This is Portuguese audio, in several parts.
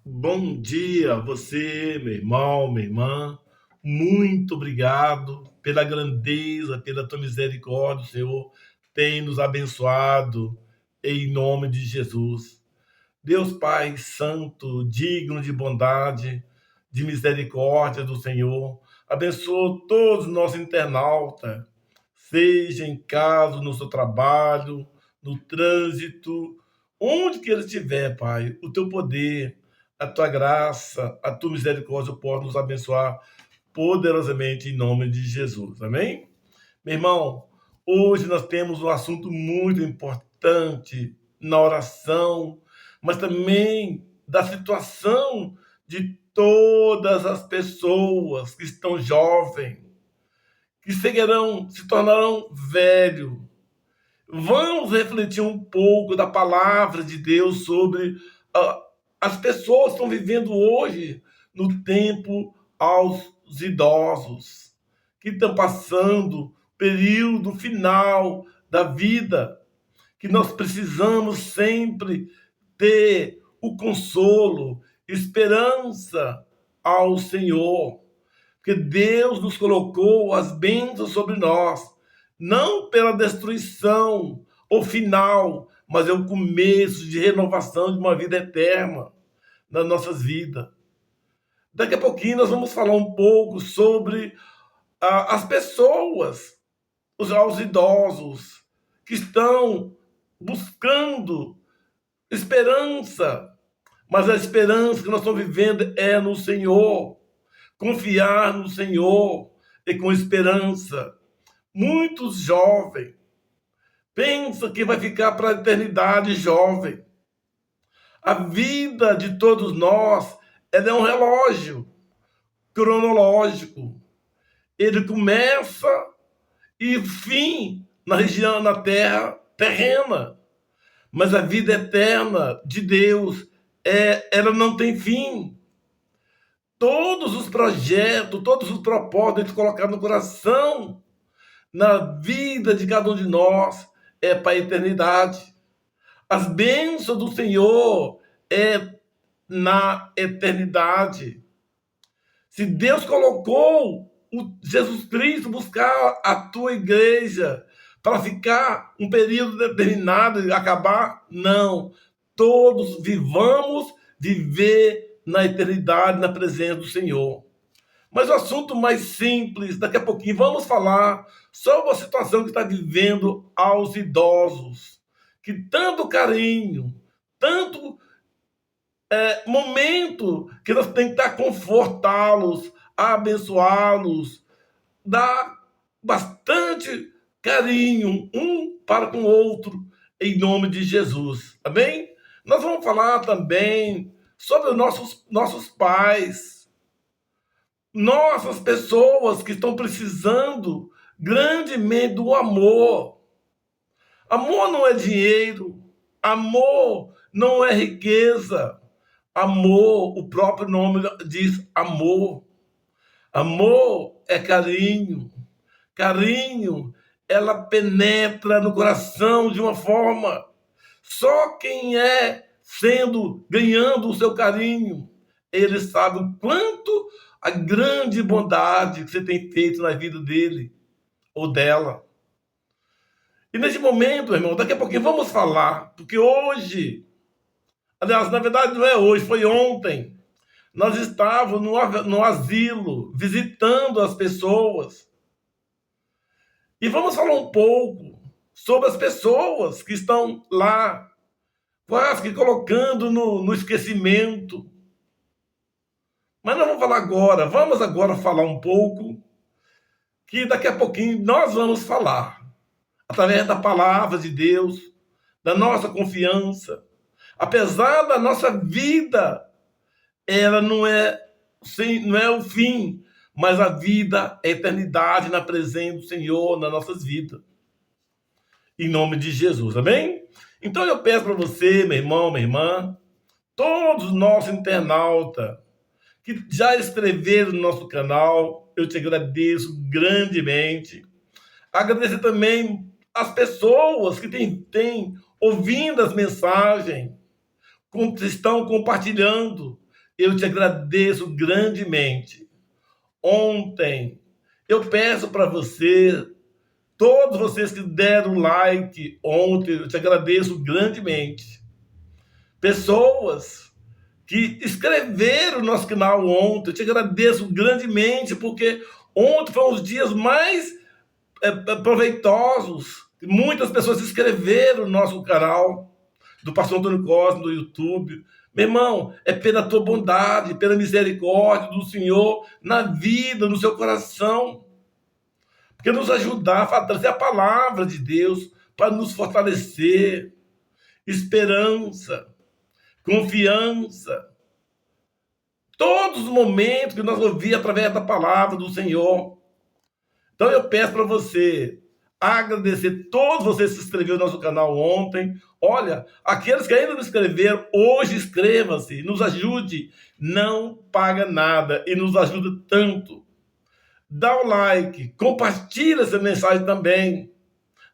Bom dia, você, meu irmão, minha irmã. Muito obrigado pela grandeza, pela tua misericórdia, Senhor. Tem nos abençoado em nome de Jesus. Deus Pai Santo, digno de bondade, de misericórdia do Senhor. Abençoa todos os nossos internautas, seja em casa, no seu trabalho, no trânsito, onde que ele estiver, Pai, o teu poder, a tua graça, a tua misericórdia pode nos abençoar poderosamente em nome de Jesus. Amém? Meu irmão, hoje nós temos um assunto muito importante na oração, mas também da situação de todas as pessoas que estão jovens, que seguirão, se tornarão velhos. Vamos refletir um pouco da palavra de Deus sobre as pessoas que estão vivendo hoje no tempo aos idosos, que estão passando período final da vida, que nós precisamos sempre ter o consolo, esperança ao Senhor, porque Deus nos colocou as bênçãos sobre nós, não pela destruição ou final, mas é o começo de renovação de uma vida eterna nas nossas vidas. Daqui a pouquinho nós vamos falar um pouco sobre as pessoas, os idosos, que estão buscando esperança, mas a esperança que nós estamos vivendo é no Senhor. Confiar no Senhor e com esperança. Muitos jovens pensam que vai ficar para a eternidade jovem. A vida de todos nós ela é um relógio cronológico. Ele começa e fim na região, na terra terrena. Mas a vida eterna de Deus, ela não tem fim. Todos os projetos, todos os propósitos colocados no coração, na vida de cada um de nós, é para a eternidade. As bênçãos do Senhor é na eternidade. Se Deus colocou o Jesus Cristo buscar a tua igreja para ficar um período determinado e acabar, não. Todos vivamos viver na eternidade, na presença do Senhor. Mas o assunto mais simples, daqui a pouquinho vamos falar sobre a situação que está vivendo aos idosos, que tanto carinho, tanto momento que nós temos que estar confortá-los, abençoá-los, dar bastante carinho um para com o outro, em nome de Jesus. Amém? Nós vamos falar também sobre os nossos pais, nossas pessoas que estão precisando grandemente do amor. Amor não é dinheiro, amor não é riqueza, amor, o próprio nome diz amor. Amor é carinho, carinho, ela penetra no coração de uma forma. Só quem ganhando o seu carinho, ele sabe o quanto a grande bondade que você tem feito na vida dele ou dela. E nesse momento, irmão, daqui a pouquinho vamos falar, porque hoje, aliás, na verdade não é hoje, foi ontem, nós estávamos no asilo, visitando as pessoas. E vamos falar um pouco sobre as pessoas que estão lá, quase que colocando no esquecimento. Mas não vamos falar agora, vamos agora falar um pouco, que daqui a pouquinho nós vamos falar, através da palavra de Deus, da nossa confiança. Apesar da nossa vida, ela não é o fim, mas a vida é a eternidade na presença do Senhor nas nossas vidas. Em nome de Jesus, amém? Então eu peço para você, meu irmão, minha irmã, todos os nossos internautas que já escreveram no nosso canal, eu te agradeço grandemente. Agradecer também as pessoas que têm ouvindo as mensagens, estão compartilhando. Eu te agradeço grandemente. Ontem, eu peço para você, todos vocês que deram like ontem, eu te agradeço grandemente. Pessoas que escreveram no nosso canal ontem, eu te agradeço grandemente, porque ontem foi um dos dias mais proveitosos. Muitas pessoas se inscreveram no nosso canal do Pastor Antônio Cosme, do YouTube. Meu irmão, é pela tua bondade, pela misericórdia do Senhor na vida, no seu coração. Porque nos ajudar a trazer a palavra de Deus para nos fortalecer. Esperança, confiança. Todos os momentos que nós ouvimos através da palavra do Senhor. Então eu peço para você agradecer todos vocês que se inscreveram no nosso canal ontem. Olha, aqueles que ainda não inscreveram, hoje inscreva-se, nos ajude. Não paga nada e nos ajuda tanto. Dá o like, compartilha essa mensagem também.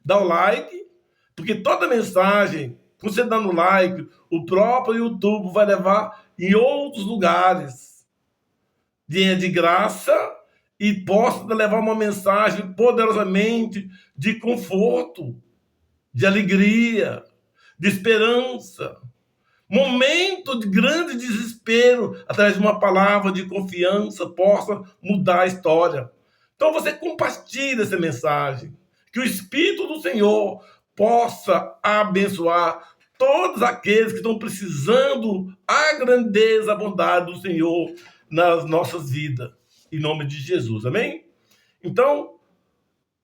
Dá o like, porque toda mensagem, você dando like, o próprio YouTube vai levar em outros lugares. De graça, e possa levar uma mensagem poderosamente de conforto, de alegria, de esperança. Momento de grande desespero, através de uma palavra de confiança, possa mudar a história. Então você compartilha essa mensagem. Que o Espírito do Senhor possa abençoar todos aqueles que estão precisando a grandeza, a bondade do Senhor nas nossas vidas. Em nome de Jesus, amém? Então,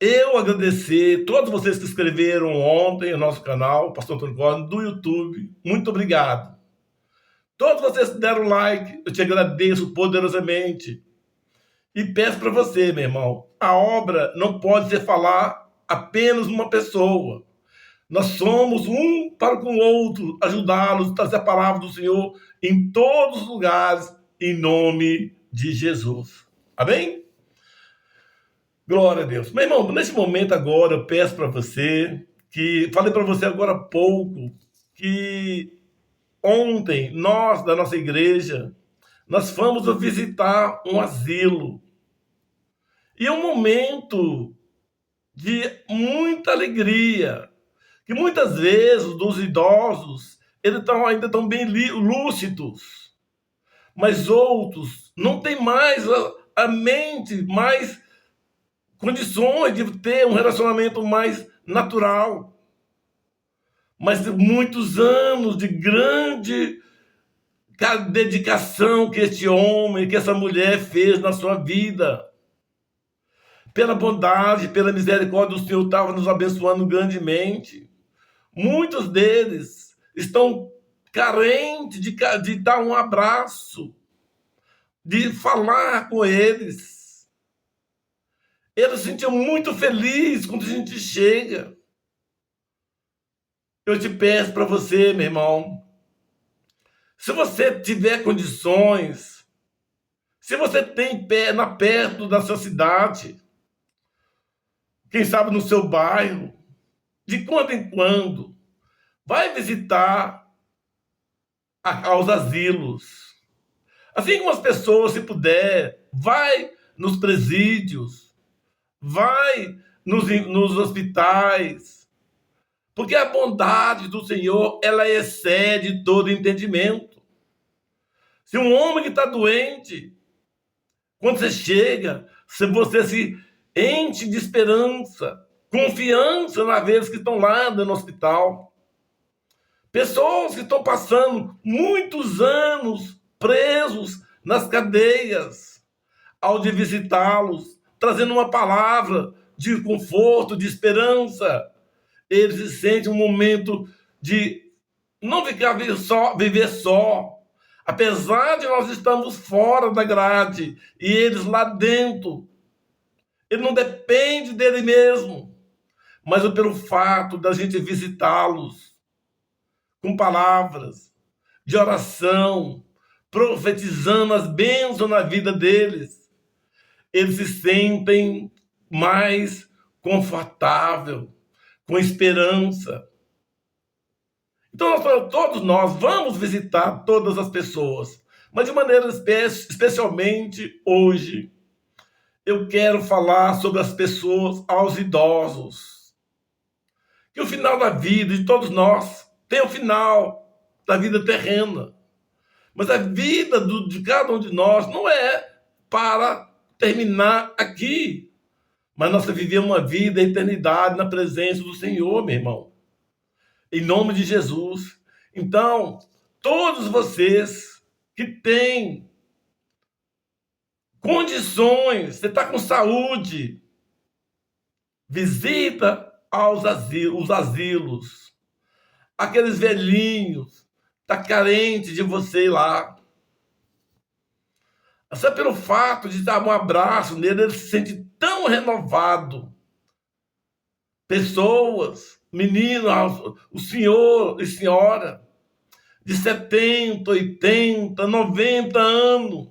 eu agradecer todos vocês que inscreveram ontem no nosso canal, Pastor Antônio Cosme, do YouTube. Muito obrigado. Todos vocês que deram like, eu te agradeço poderosamente. E peço para você, meu irmão, a obra não pode ser falar apenas uma pessoa. Nós somos um para com o outro, ajudá-los, trazer a palavra do Senhor em todos os lugares, em nome de Jesus. Amém? Glória a Deus. Meu irmão, nesse momento agora, eu peço para você, que falei para você agora há pouco, que ontem, nós, da nossa igreja, nós fomos visitar um asilo. E é um momento de muita alegria, que muitas vezes os idosos, eles ainda estão bem lúcidos, mas outros não têm mais a mente, mais condições de ter um relacionamento mais natural. Mas muitos anos de grande dedicação que este homem, que essa mulher fez na sua vida. Pela bondade, pela misericórdia do Senhor, estava nos abençoando grandemente. Muitos deles estão carentes de dar um abraço, de falar com eles. Eles se sentiam muito felizes quando a gente chega. Eu te peço para você, meu irmão, se você tiver condições, se você tem perto da sua cidade, quem sabe no seu bairro, de quando em quando, vai visitar aos asilos. Assim como as pessoas, se puder, vai nos presídios, vai nos hospitais, porque a bondade do Senhor, ela excede todo entendimento. Se um homem que está doente, quando você chega, se você se enche de esperança, confiança naqueles que estão lá no hospital. Pessoas que estão passando muitos anos presos nas cadeias, ao de visitá-los, trazendo uma palavra de conforto, de esperança, eles se sentem um momento de não viver só. Apesar de nós estarmos fora da grade e eles lá dentro, ele não depende dele mesmo, mas pelo fato da gente visitá-los com palavras de oração, profetizando as bênçãos na vida deles, eles se sentem mais confortável, com esperança. Então, todos nós vamos visitar todas as pessoas, Mas de maneira especialmente hoje, eu quero falar sobre as pessoas, aos idosos. Que o final da vida de todos nós tem o final da vida terrena. Mas a vida de cada um de nós não é para terminar aqui. Mas nós vivemos uma vida, a eternidade na presença do Senhor, meu irmão. Em nome de Jesus. Então, todos vocês que têm condições, você está com saúde, visita os asilos. Aqueles velhinhos, está carente de você ir lá. Só pelo fato de dar um abraço nele, ele se sente tão renovado. Pessoas, meninos, o senhor e senhora, de 70, 80, 90 anos.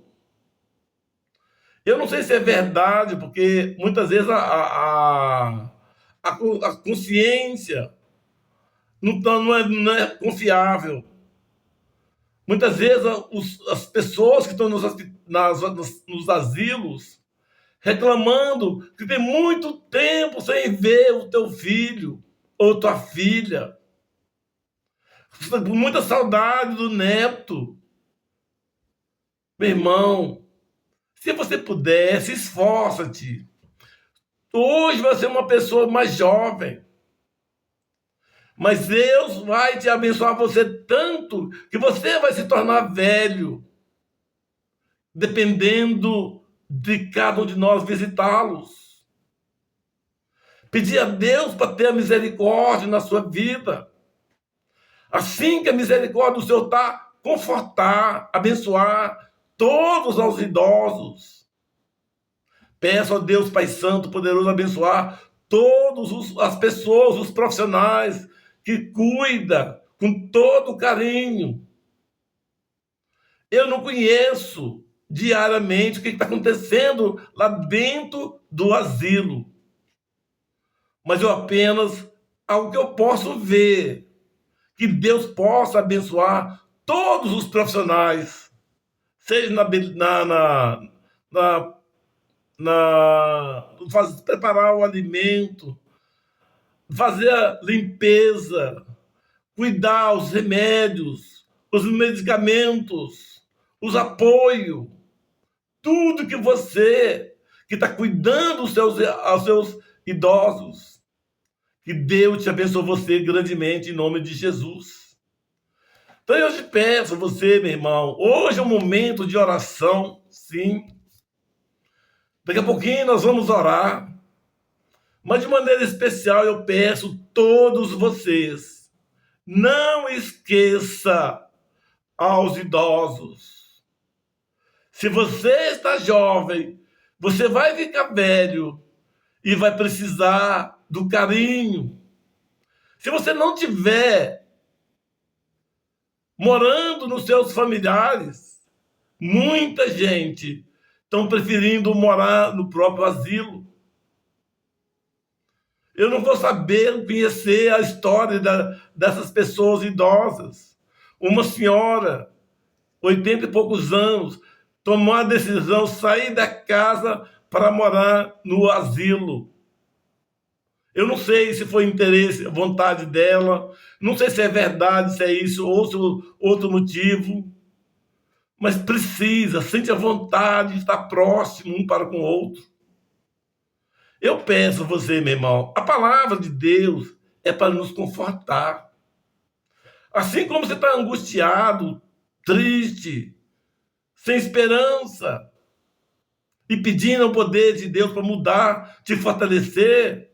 Eu não sei se é verdade, porque muitas vezes a consciência não é confiável. Muitas vezes as pessoas que estão nos asilos reclamando que tem muito tempo sem ver o teu filho ou tua filha. Com muita saudade do neto. Meu irmão, se você puder, se esforça-te. Hoje vai ser uma pessoa mais jovem. Mas Deus vai te abençoar você tanto que você vai se tornar velho, dependendo de cada um de nós visitá-los. Pedir a Deus para ter a misericórdia na sua vida. Assim que a misericórdia do Senhor está, confortar, abençoar todos os idosos. Peço a Deus, Pai Santo, poderoso, abençoar todas as pessoas, os profissionais que cuida com todo carinho. Eu não conheço diariamente o que está acontecendo lá dentro do asilo, mas eu apenas algo que eu posso ver, que Deus possa abençoar todos os profissionais, seja preparar o alimento, fazer a limpeza, cuidar os remédios, os medicamentos, os apoios, tudo que você que está cuidando aos seus idosos. Que Deus te abençoe você grandemente em nome de Jesus. Então eu te peço, você, meu irmão, hoje é um momento de oração, sim. Daqui a pouquinho nós vamos orar. Mas de maneira especial eu peço a todos vocês, não esqueça aos idosos. Se você está jovem, você vai ficar velho e vai precisar do carinho. Se você não tiver morando nos seus familiares, muita gente estão preferindo morar no próprio asilo. Eu não vou saber conhecer a história dessas pessoas idosas. Uma senhora, 80 e poucos anos, tomou a decisão de sair da casa para morar no asilo. Eu não sei se foi interesse, vontade dela, não sei se é verdade, se é isso, ou se outro motivo, mas precisa, sente a vontade de estar próximo um para com o outro. Eu peço a você, meu irmão, a palavra de Deus é para nos confortar. Assim como você está angustiado, triste, sem esperança, e pedindo o poder de Deus para mudar, te fortalecer,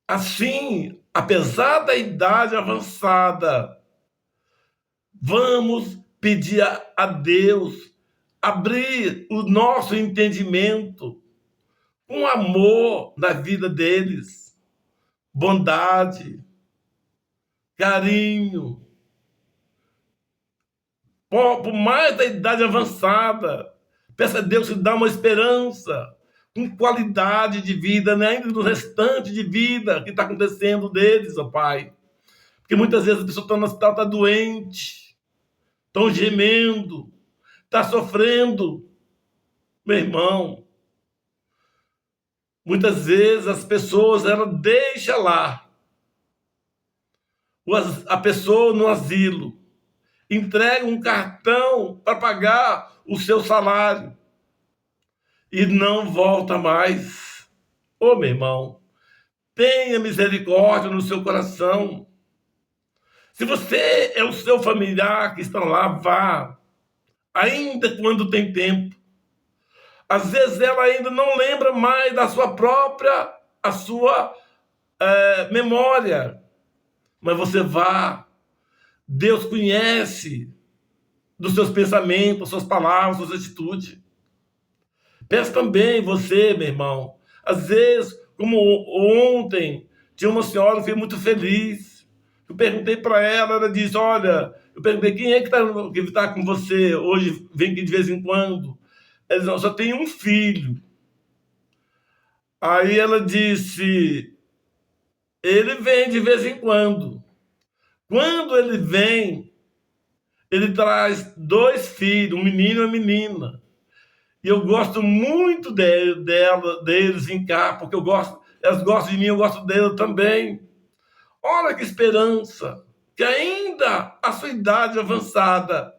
assim, apesar da idade avançada, vamos pedir a Deus abrir o nosso entendimento com amor na vida deles, bondade, carinho. Por mais da idade avançada, peça a Deus que dá uma esperança, com qualidade de vida, né? Ainda no restante de vida que está acontecendo deles, ó Pai. Porque muitas vezes a pessoa está no hospital, está doente, estão gemendo, está sofrendo. Meu irmão, muitas vezes as pessoas, ela deixa lá a pessoa no asilo, entrega um cartão para pagar o seu salário e não volta mais. Ô, meu irmão, tenha misericórdia no seu coração. Se você é o seu familiar que está lá, vá, ainda quando tem tempo. Às vezes ela ainda não lembra mais da sua própria, a sua memória. Mas você vá. Deus conhece dos seus pensamentos, suas palavras, suas atitudes. Pensa também você, meu irmão. Às vezes, como ontem, tinha uma senhora que foi muito feliz. Eu perguntei para ela, ela disse, olha, eu perguntei, quem é que tá com você hoje, vem aqui de vez em quando? Ela disse, não, só tenho um filho. Aí ela disse, ele vem de vez em quando. Quando ele vem, ele traz 2 filhos, um menino e uma menina. E eu gosto muito deles em cá, porque elas gostam de mim, eu gosto dela também. Olha que esperança, que ainda a sua idade avançada,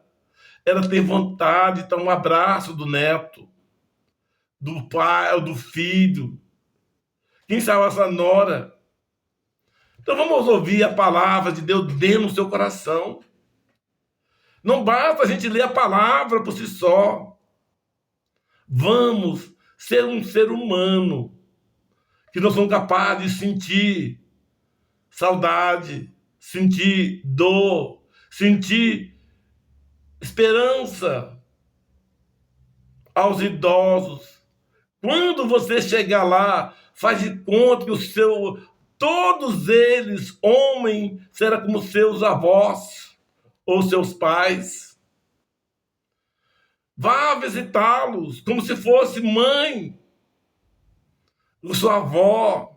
ela tem vontade de dar um abraço do neto, do pai ou do filho, quem sabe essa nora. Então vamos ouvir a palavra de Deus dentro do seu coração. Não basta a gente ler a palavra por si só. Vamos ser um ser humano que não somos capazes de sentir saudade, sentir dor, sentir esperança aos idosos. Quando você chegar lá, faz de conta que todos eles, homem, será como seus avós ou seus pais. Vá visitá-los como se fosse mãe, sua avó.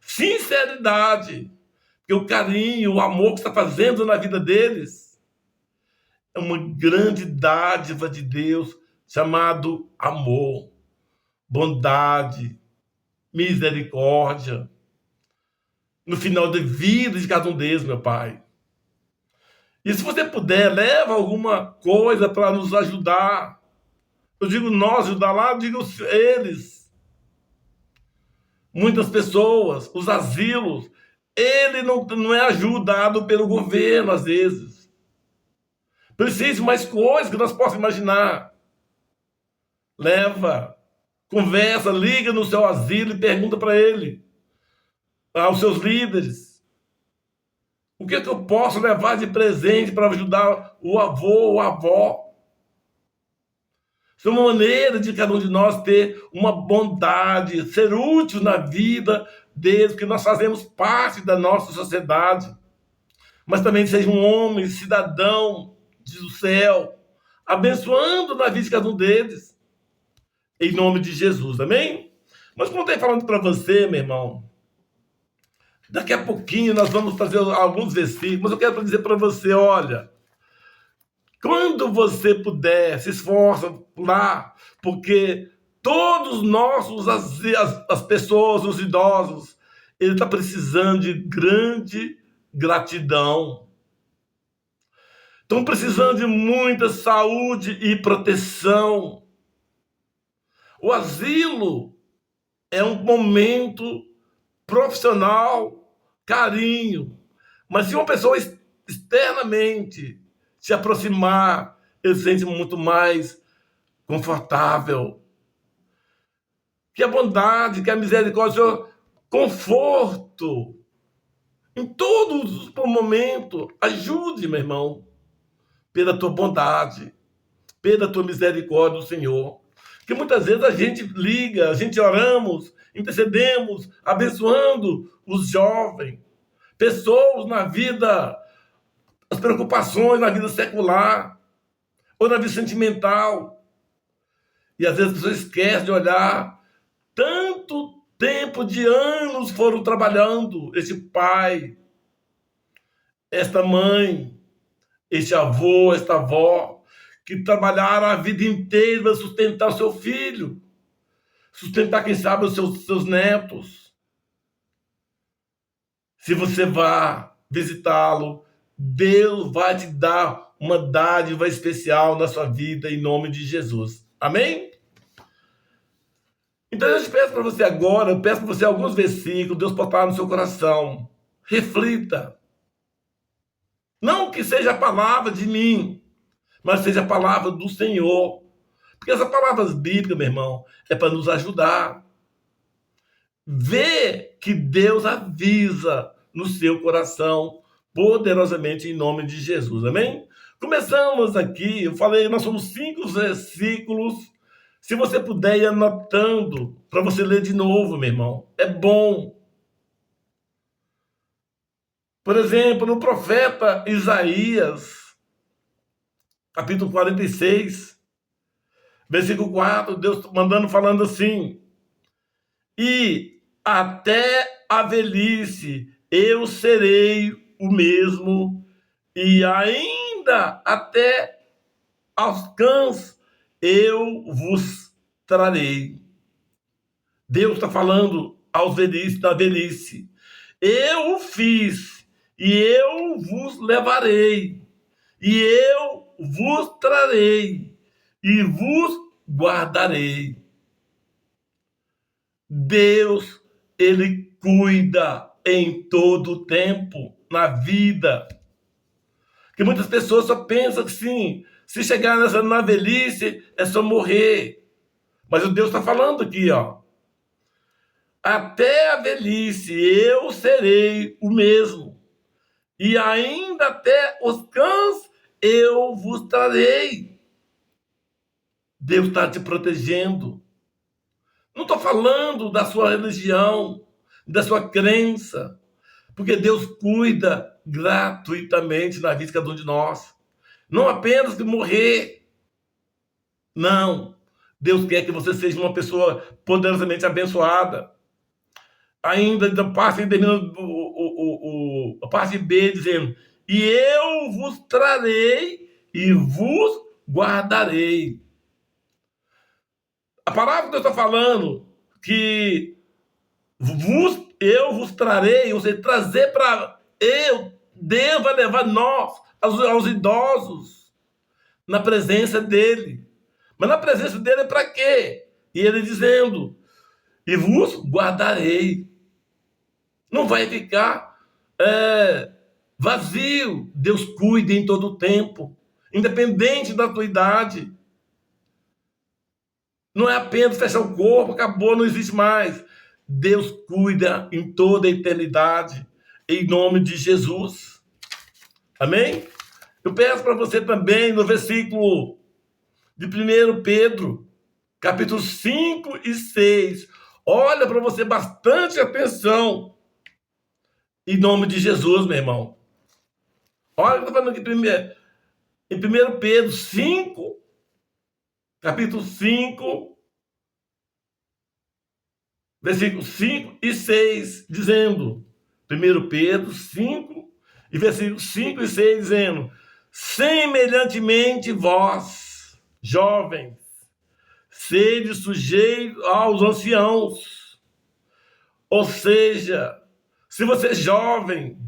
Sinceridade, porque o carinho, o amor que está fazendo na vida deles é uma grande dádiva de Deus, chamado amor, bondade, misericórdia, no final da vida de cada um deles, meu Pai. E se você puder, leva alguma coisa para nos ajudar. Eu digo nós ajudar lá, eu digo eles. Muitas pessoas, os asilos, ele não é ajudado pelo governo, às vezes. Precisa de mais coisas que nós possamos imaginar. Leva, conversa, liga no seu asilo e pergunta para ele, aos seus líderes, o que é que eu posso levar de presente para ajudar o avô ou a avó? Isso é uma maneira de cada um de nós ter uma bondade, ser útil na vida deles, porque nós fazemos parte da nossa sociedade. Mas também seja um homem, cidadão do céu, abençoando na vida de cada um deles. Em nome de Jesus, amém? Mas como eu estou falando para você, meu irmão, daqui a pouquinho nós vamos fazer alguns versículos, mas eu quero dizer para você, olha, quando você puder, se esforça lá, porque todos nós, as pessoas, os idosos, ele está precisando de grande gratidão. Estão precisando de muita saúde e proteção. O asilo é um momento profissional, carinho. Mas se uma pessoa externamente se aproximar, ele se sente muito mais confortável. Que a bondade, que a misericórdia, conforto, em todos os momentos, ajude, meu irmão, pela tua bondade, pela tua misericórdia do Senhor. Que muitas vezes a gente liga, a gente oramos, intercedemos, abençoando os jovens, pessoas na vida, as preocupações na vida secular, ou na vida sentimental. E às vezes a pessoa esquece de olhar. Tanto tempo de anos foram trabalhando esse pai, esta mãe, este avô, esta avó, que trabalharam a vida inteira para sustentar o seu filho, sustentar, quem sabe, os seus netos. Se você vai visitá-lo, Deus vai te dar uma dádiva especial na sua vida, em nome de Jesus. Amém? Então eu te peço para você agora, eu peço para você alguns versículos, Deus botar no seu coração. Reflita. Não que seja a palavra de mim, mas seja a palavra do Senhor. Porque essas palavras bíblicas, meu irmão, é para nos ajudar. Vê que Deus avisa no seu coração poderosamente em nome de Jesus. Amém? Começamos aqui, eu falei, nós somos 5 versículos. Se você puder ir anotando para você ler de novo, meu irmão, é bom. Por exemplo, no profeta Isaías, capítulo 46, versículo 4, Deus falando assim: e até a velhice eu serei o mesmo, e ainda até aos cães eu vos trarei. Deus está falando aos velhices, da velhice. Eu o fiz, e eu vos levarei, e eu vos trarei, e vos guardarei. Deus, ele cuida em todo o tempo, na vida. Que muitas pessoas só pensam que sim, se chegar na velhice, é só morrer. Mas o Deus está falando aqui, ó. Até a velhice eu serei o mesmo, e ainda até os cães eu vos trarei. Deus está te protegendo. Não estou falando da sua religião, da sua crença, porque Deus cuida gratuitamente na vida de cada um de nós. Não apenas de morrer. Não. Deus quer que você seja uma pessoa poderosamente abençoada. Ainda da parte, a parte B dizendo: e eu vos trarei e vos guardarei. A palavra que Deus está falando que eu vos trarei, ou seja, trazer para Deus vai levar nós, aos idosos, na presença dele. Mas na presença dele é para quê? E ele dizendo: e vos guardarei. Não vai ficar vazio. Deus cuida em todo o tempo, independente da tua idade. Não é apenas fechar o corpo, acabou, não existe mais. Deus cuida em toda a eternidade, em nome de Jesus. Amém? Eu peço para você também, no versículo de 1 Pedro, capítulo 5 e 6. Olha para você bastante atenção, em nome de Jesus, meu irmão. Olha o que eu estou falando aqui em 1 Pedro 5, capítulo 5, versículos 5 e 6, dizendo, 1 Pedro 5, e versículos 5 e 6, dizendo: semelhantemente vós, jovens, sede sujeitos aos anciãos. Ou seja, se você é jovem,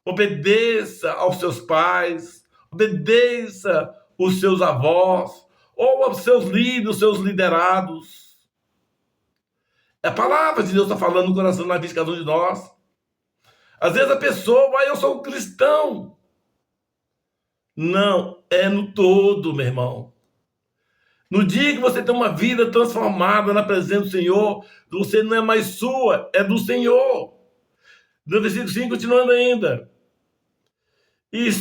obedeça aos seus pais, obedeça os seus avós, ou aos seus líderes, os seus liderados. A palavra de Deus está falando no coração da vida de cada um de nós. Às vezes a pessoa, eu sou um cristão. Não, é no todo, meu irmão. No dia que você tem uma vida transformada na presença do Senhor, você não é mais sua, é do Senhor. No versículo 5, continuando ainda. E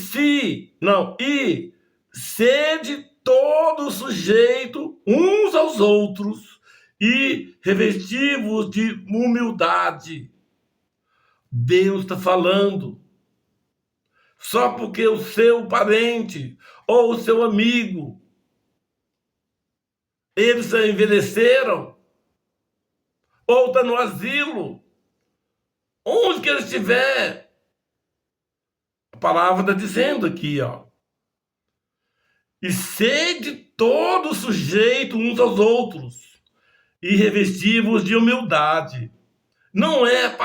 sede todo sujeito uns aos outros e revestivos de humildade. Deus está falando. Só porque o seu parente ou o seu amigo, eles envelheceram, ou está no asilo, onde que ele estiver, a palavra está dizendo aqui, ó, E sede todos sujeitos uns aos outros, e revesti-vos de humildade. Não é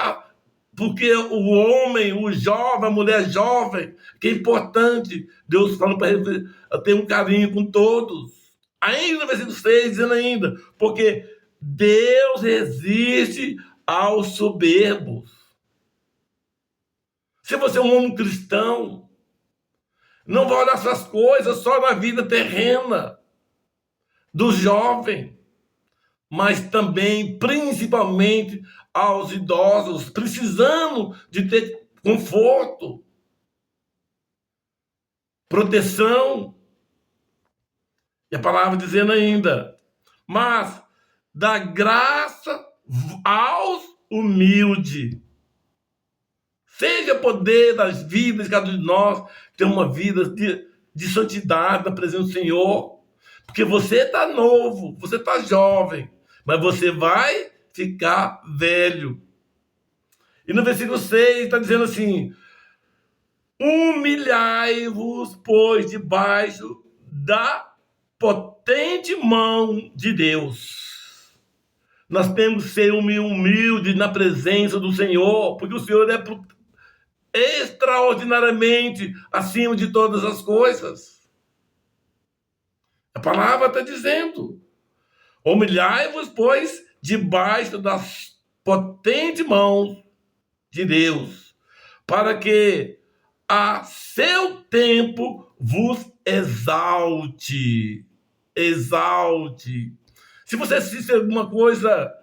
porque o homem, o jovem, a mulher jovem, que é importante, Deus fala para ele ter um carinho com todos. Ainda no versículo 6, dizendo ainda, porque Deus resiste aos soberbos. Se você é um homem cristão, não vai olhar suas coisas só na vida terrena do jovem, mas também, principalmente, aos idosos, precisando de ter conforto, proteção. E a palavra dizendo ainda, mas dá graça aos humildes. Seja poder das vidas, cada um de nós ter uma vida de santidade na presença do Senhor. Porque você está novo, você está jovem, mas você vai ficar velho. E no versículo 6 está dizendo assim: humilhai-vos, pois, debaixo da potente mão de Deus. Nós temos que ser humildes na presença do Senhor, porque o Senhor é extraordinariamente acima de todas as coisas. A palavra está dizendo: humilhai-vos, pois, debaixo das potentes mãos de Deus, para que a seu tempo vos exalte. Exalte. Se você assiste alguma coisa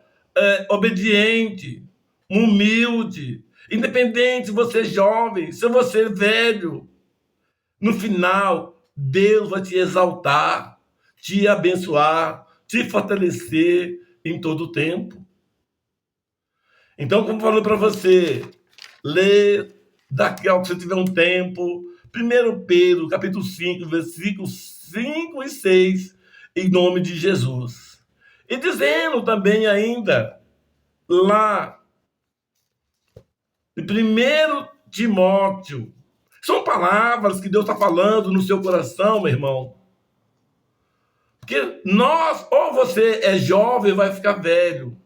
obediente, humilde, independente se você é jovem, se você é velho, no final, Deus vai te exaltar, te abençoar, te fortalecer em todo o tempo. Então, como falei para você, lê daqui a que você tiver um tempo, 1 Pedro, capítulo 5, versículos 5 e 6, em nome de Jesus. E dizendo também ainda, lá, em 1 Timóteo, são palavras que Deus está falando no seu coração, meu irmão. Porque nós, ou você é jovem, vai ficar velho.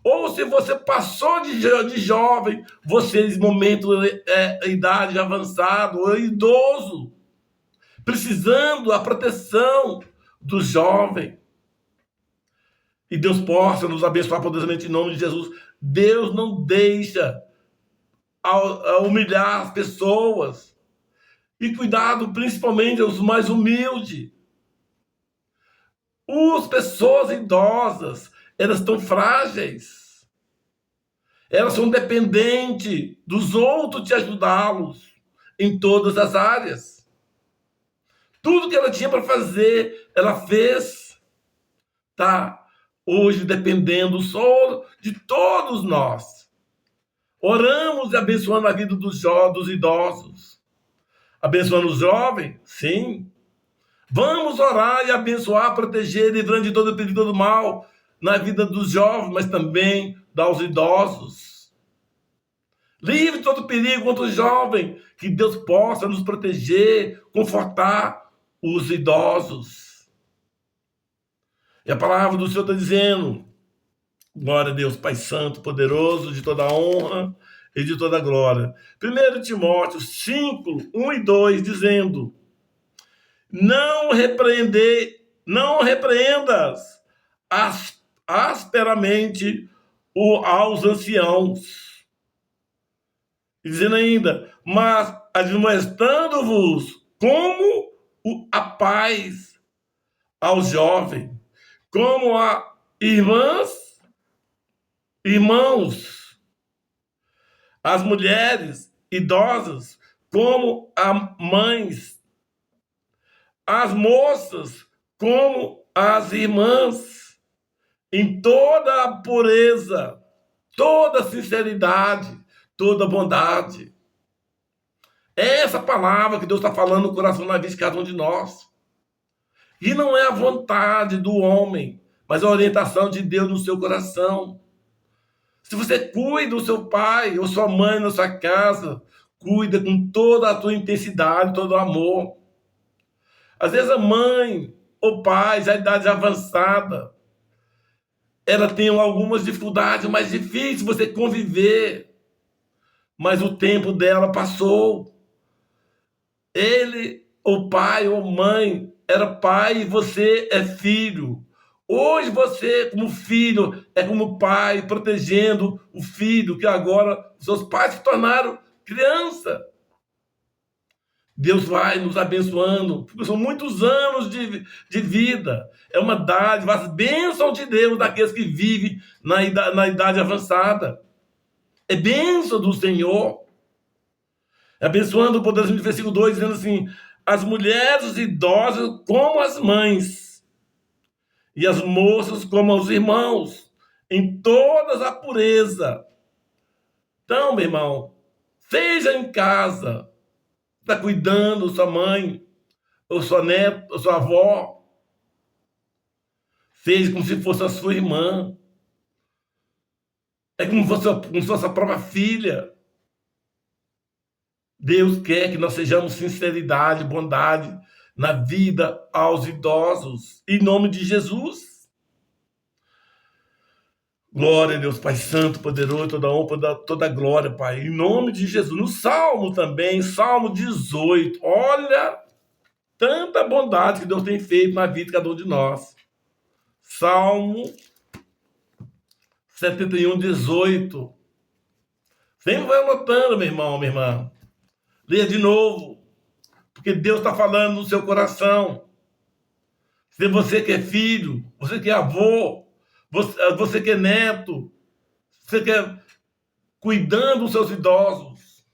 Ou se você passou de jovem, você em momento idade avançada, ou idoso, precisando da proteção do jovem. E Deus possa nos abençoar poderosamente em nome de Jesus. Deus não deixa a humilhar as pessoas. E cuidado principalmente aos mais humildes. As pessoas idosas, elas estão frágeis. Elas são dependentes dos outros te ajudá-los em todas as áreas. Tudo que ela tinha para fazer, ela fez. Tá hoje dependendo só de todos nós. Oramos e abençoando a vida dos idosos. Abençoando os jovens? Sim. Vamos orar e abençoar, proteger, livrando de todo perigo do mal na vida dos jovens, mas também dos idosos. Livre de todo perigo contra os jovens, que Deus possa nos proteger, confortar os idosos. E a palavra do Senhor está dizendo, glória a Deus, Pai Santo, poderoso, de toda honra e de toda glória. 1 Timóteo 5, 1 e 2, dizendo: não repreendas asperamente aos anciãos. E dizendo ainda, mas admoestando-vos como a paz aos jovens, como a irmãos, as mulheres idosas, como a mães, as moças, como as irmãs, em toda a pureza, toda a sinceridade, toda a bondade. É essa palavra que Deus está falando no coração na vida de cada um de nós. E não é a vontade do homem, mas a orientação de Deus no seu coração. Se você cuida do seu pai ou sua mãe na sua casa, cuida com toda a tua intensidade, todo o amor. Às vezes a mãe, o pai, já idade avançada, ela tem algumas dificuldades, mais difícil você conviver, mas o tempo dela passou. Ele, o pai ou mãe, era pai e você é filho. Hoje você, como filho, é como pai, protegendo o filho, que agora seus pais se tornaram criança. Deus vai nos abençoando, porque são muitos anos de vida. É uma dádiva, as bênçãos de Deus daqueles que vivem na idade avançada. É bênção do Senhor. Abençoando o poder do versículo 2, dizendo assim: as mulheres idosas como as mães, e as moças como os irmãos, em todas a pureza. Então, meu irmão, seja em casa, está cuidando sua mãe, ou sua neta, ou sua avó, seja como se fosse a sua irmã, é como se fosse a própria filha. Deus quer que nós sejamos sinceridade, bondade na vida aos idosos, em nome de Jesus. Glória a Deus, Pai Santo, poderoso, toda honra, toda glória, Pai, em nome de Jesus. No Salmo também, Salmo 18, olha tanta bondade que Deus tem feito na vida de cada um de nós. Salmo 71, 18. Sempre vai anotando, meu irmão, minha irmã. Leia de novo, porque Deus está falando no seu coração. Se você que é filho, você que é avô, você que é neto, você que é cuidando dos seus idosos.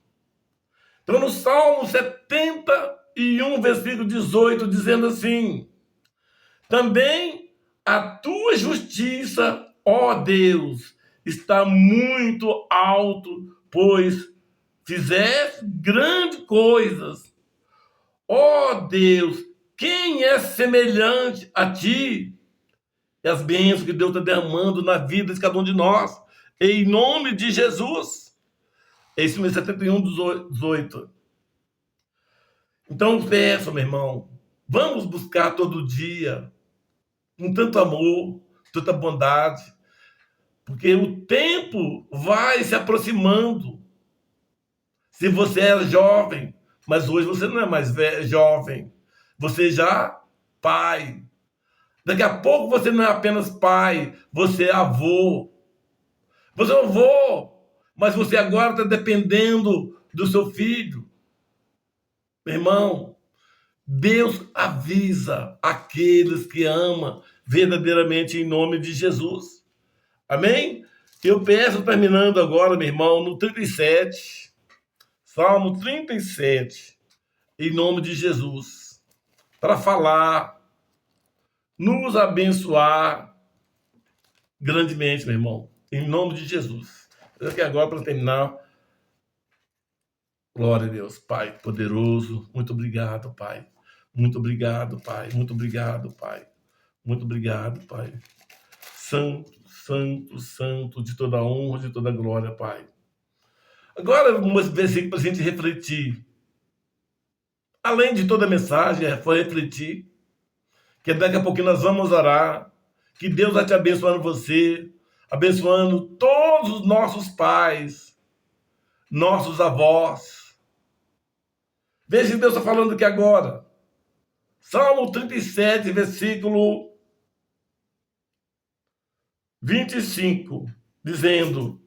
Então, no Salmo 71, versículo 18, dizendo assim: também a tua justiça, ó Deus, está muito alto, pois fizeste grandes coisas. Ó Deus, quem é semelhante a ti? E as bênçãos que Deus está derramando na vida de cada um de nós, em nome de Jesus. Esse mês 71, 18. Então, peço, meu irmão, vamos buscar todo dia, com tanto amor, tanta bondade, porque o tempo vai se aproximando. Se você era jovem, mas hoje você não é mais jovem, você já pai. Daqui a pouco você não é apenas pai, você é avô. Você é avô, mas você agora está dependendo do seu filho. Meu irmão, Deus avisa aqueles que ama verdadeiramente em nome de Jesus. Amém? Eu peço, terminando agora, meu irmão, no 37, Salmo 37, em nome de Jesus, para falar, nos abençoar grandemente, meu irmão, em nome de Jesus. Eu aqui agora, para terminar, glória a Deus, Pai poderoso, muito obrigado, Pai. Muito obrigado, Pai. Muito obrigado, Pai. Muito obrigado, Pai. Santo, santo, santo, de toda honra, de toda glória, Pai. Agora, alguns versículos para a gente refletir. Além de toda a mensagem, foi refletir. Que daqui a pouquinho nós vamos orar. Que Deus vai te abençoando você, abençoando todos os nossos pais, nossos avós. Veja se Deus está falando aqui agora. Salmo 37, versículo 25, dizendo: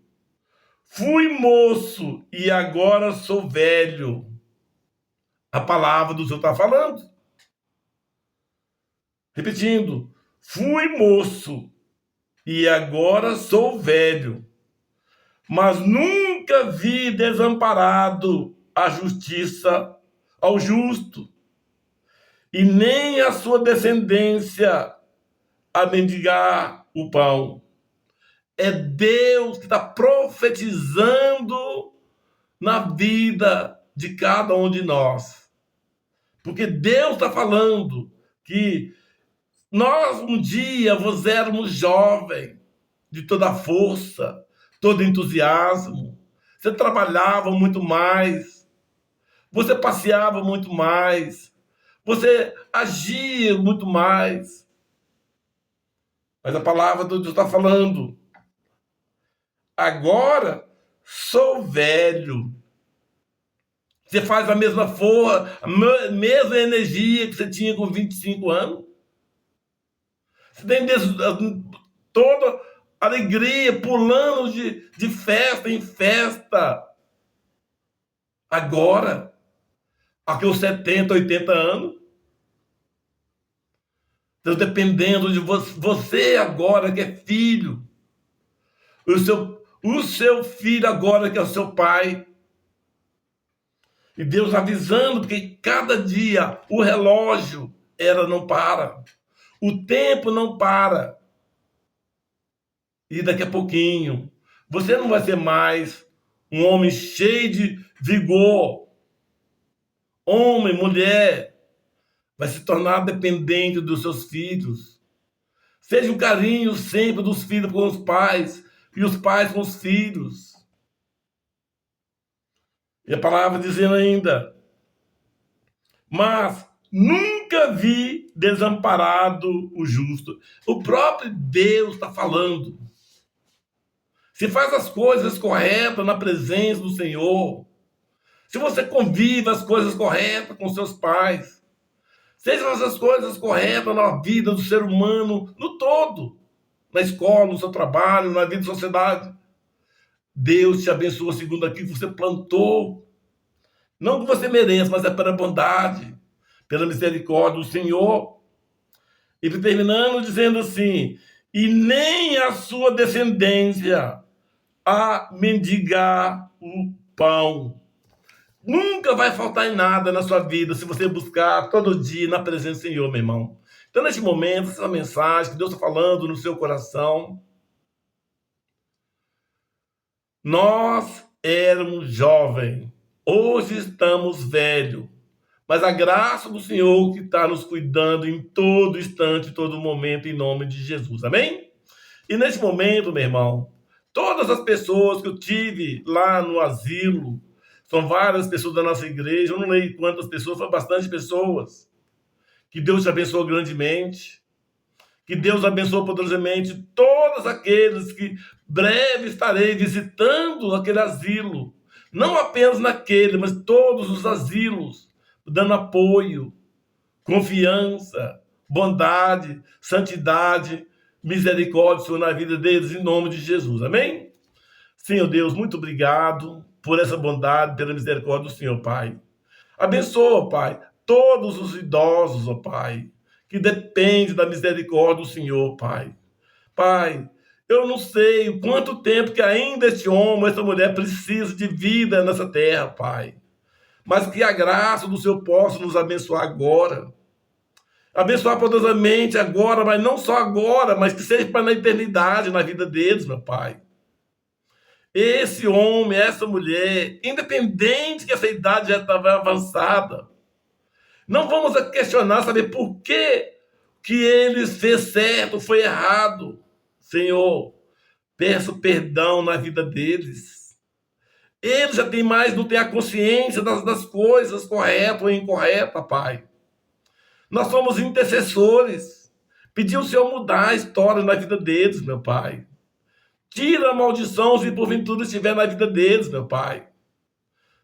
fui moço e agora sou velho. A palavra do Senhor está falando. Repetindo: fui moço e agora sou velho, mas nunca vi desamparado a justiça ao justo, e nem a sua descendência a mendigar o pão. É Deus que está profetizando na vida de cada um de nós. Porque Deus está falando que nós um dia vos éramos jovens, de toda força, todo entusiasmo. Você trabalhava muito mais. Você passeava muito mais. você agia muito mais. Mas a palavra de Deus está falando: agora sou velho. Você faz a mesma força, a mesma energia que você tinha com 25 anos. Você tem toda alegria, pulando de festa em festa. Agora, aqui os 70, 80 anos. Então, dependendo de você agora que é filho, o seu filho agora que é o seu pai, e Deus avisando, porque cada dia o relógio não para, o tempo não para, e daqui a pouquinho você não vai ser mais um homem cheio de vigor, homem, mulher, vai se tornar dependente dos seus filhos. Seja o carinho sempre dos filhos com os pais e os pais com os filhos. E a palavra dizendo ainda: mas nunca vi desamparado o justo. O próprio Deus está falando. Se faz as coisas corretas na presença do Senhor, se você convive as coisas corretas com seus pais, sejam essas coisas corretas na vida do ser humano no todo, na escola, no seu trabalho, na vida da sociedade, Deus te abençoa segundo aquilo que você plantou. Não que você mereça, mas é pela bondade, pela misericórdia do Senhor. Ele terminando dizendo assim: e nem a sua descendência a mendigar o pão. Nunca vai faltar em nada na sua vida se você buscar todo dia na presença do Senhor, meu irmão. Então, neste momento, essa mensagem que Deus está falando no seu coração, nós éramos jovens, hoje estamos velhos, mas a graça do Senhor que está nos cuidando em todo instante, em todo momento, em nome de Jesus, amém? E nesse momento, meu irmão, todas as pessoas que eu tive lá no asilo, são várias pessoas da nossa igreja, eu não leio quantas pessoas, foram bastante pessoas. Que Deus te abençoe grandemente. Que Deus abençoe poderosamente todos aqueles que breve estarei visitando aquele asilo. Não apenas naquele, mas todos os asilos, dando apoio, confiança, bondade, santidade, misericórdia, Senhor, na vida deles, em nome de Jesus. Amém? Senhor Deus, muito obrigado por essa bondade, pela misericórdia do Senhor, Pai. Abençoa, Pai, todos os idosos, ó Pai, que dependem da misericórdia do Senhor, Pai. Pai, eu não sei o quanto tempo que ainda este homem, essa mulher precisa de vida nessa terra, Pai. Mas que a graça do Senhor possa nos abençoar agora. Abençoar poderosamente agora, mas não só agora, mas que seja para na eternidade, na vida deles, meu Pai. Esse homem, essa mulher, independente que essa idade já estava avançada, não vamos questionar, saber por que ele fez certo, foi errado. Senhor, peço perdão na vida deles. Eles já têm mais, não têm a consciência das coisas corretas ou incorretas, Pai. Nós somos intercessores. Pedir o Senhor mudar a história na vida deles, meu Pai. Tira a maldição se porventura estiver na vida deles, meu Pai.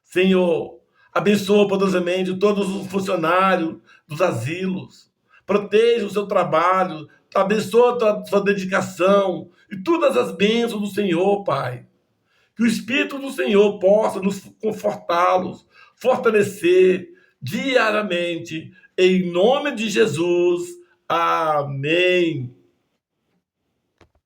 Senhor, abençoa poderosamente todos os funcionários dos asilos. Proteja o seu trabalho. Abençoa a sua dedicação. E todas as bênçãos do Senhor, Pai. Que o Espírito do Senhor possa nos confortá-los, fortalecer diariamente. Em nome de Jesus. Amém.